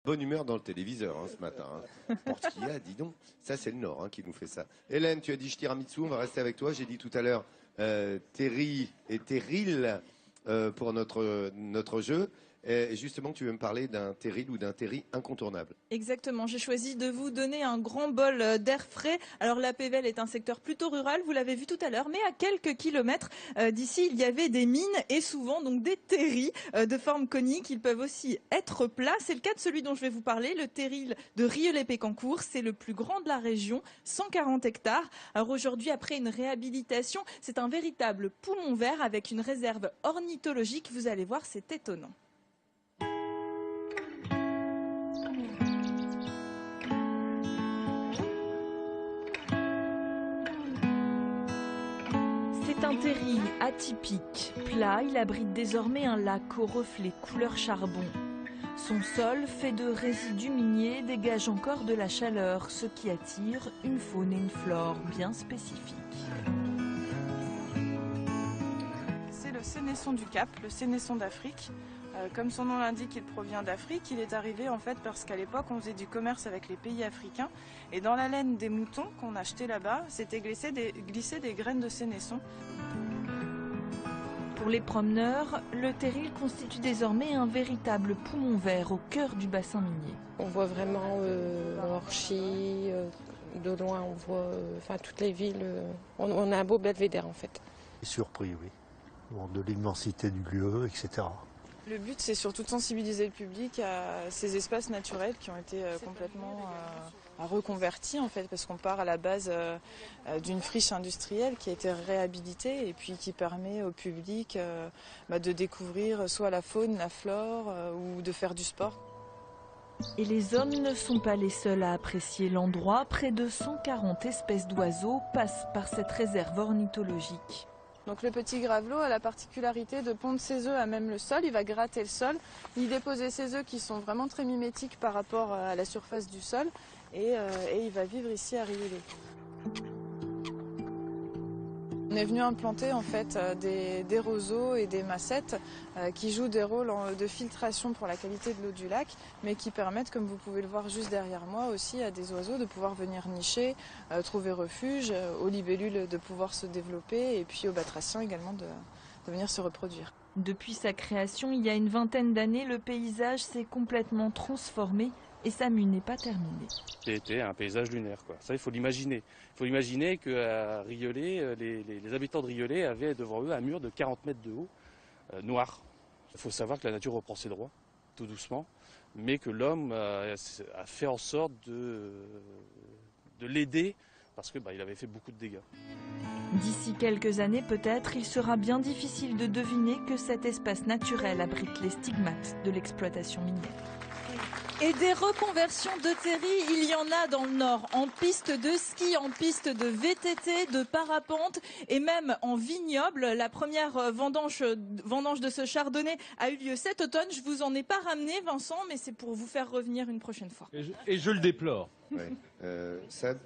bonne humeur dans le téléviseur ce matin. Pour ce qu'il y a, dis donc. Ça, c'est le Nord qui nous fait ça. Hélène, tu as dit tiramisu, on va rester avec toi. J'ai dit tout à l'heure Terry et Terril pour notre jeu. Et justement, tu veux me parler d'un terril ou d'un terri incontournable. Exactement, j'ai choisi de vous donner un grand bol d'air frais. Alors la Pévèle est un secteur plutôt rural, vous l'avez vu tout à l'heure, mais à quelques kilomètres d'ici, il y avait des mines et souvent donc des terris de forme conique. Ils peuvent aussi être plats. C'est le cas de celui dont je vais vous parler, le terril de Rieulay-Pécancourt. C'est le plus grand de la région, 140 hectares. Alors aujourd'hui, après une réhabilitation, c'est un véritable poumon vert avec une réserve ornithologique. Vous allez voir, c'est étonnant. C'est un terril atypique. Plat, il abrite désormais un lac aux reflets couleur charbon. Son sol, fait de résidus miniers, dégage encore de la chaleur, ce qui attire une faune et une flore bien spécifiques. C'est le sénesson du Cap, le sénesson d'Afrique. Comme son nom l'indique, il provient d'Afrique. Il est arrivé en fait parce qu'à l'époque, on faisait du commerce avec les pays africains. Et dans la laine des moutons qu'on achetait là-bas, s'étaient glissées des graines de sénesson. Pour les promeneurs, le terril constitue désormais un véritable poumon vert au cœur du bassin minier. On voit vraiment Orchy, de loin on voit toutes les villes. On a un beau belvédère en fait. Surpris, oui. Bon, de l'immensité du lieu, etc. Le but, c'est surtout de sensibiliser le public à ces espaces naturels qui ont été complètement reconvertis, en fait, parce qu'on part à la base d'une friche industrielle qui a été réhabilitée et puis qui permet au public de découvrir soit la faune, la flore ou de faire du sport. Et les hommes ne sont pas les seuls à apprécier l'endroit. Près de 140 espèces d'oiseaux passent par cette réserve ornithologique. Donc le petit gravelot a la particularité de pondre ses œufs à même le sol, il va gratter le sol, il dépose ses œufs qui sont vraiment très mimétiques par rapport à la surface du sol et il va vivre ici à Rieulay. On est venu implanter en fait des roseaux et des massettes qui jouent des rôles de filtration pour la qualité de l'eau du lac, mais qui permettent, comme vous pouvez le voir juste derrière moi aussi, à des oiseaux de pouvoir venir nicher, trouver refuge, aux libellules de pouvoir se développer et puis aux batraciens également de venir se reproduire. Depuis sa création, il y a une vingtaine d'années, le paysage s'est complètement transformé. Et sa mue n'est pas terminée. C'était un paysage lunaire, quoi. Ça, il faut l'imaginer. Il faut imaginer qu'à Rieulay, les habitants de Rieulay avaient devant eux un mur de 40 mètres de haut, noir. Il faut savoir que la nature reprend ses droits, tout doucement, mais que l'homme a fait en sorte de l'aider parce qu'il avait fait beaucoup de dégâts. D'ici quelques années peut-être, il sera bien difficile de deviner que cet espace naturel abrite les stigmates de l'exploitation minière. Et des reconversions de terri, il y en a dans le Nord, en piste de ski, en piste de VTT, de parapente et même en vignoble. La première vendange de ce chardonnay a eu lieu cet automne. Je vous en ai pas ramené, Vincent, mais c'est pour vous faire revenir une prochaine fois. Et je le déplore. Ouais. Seb ?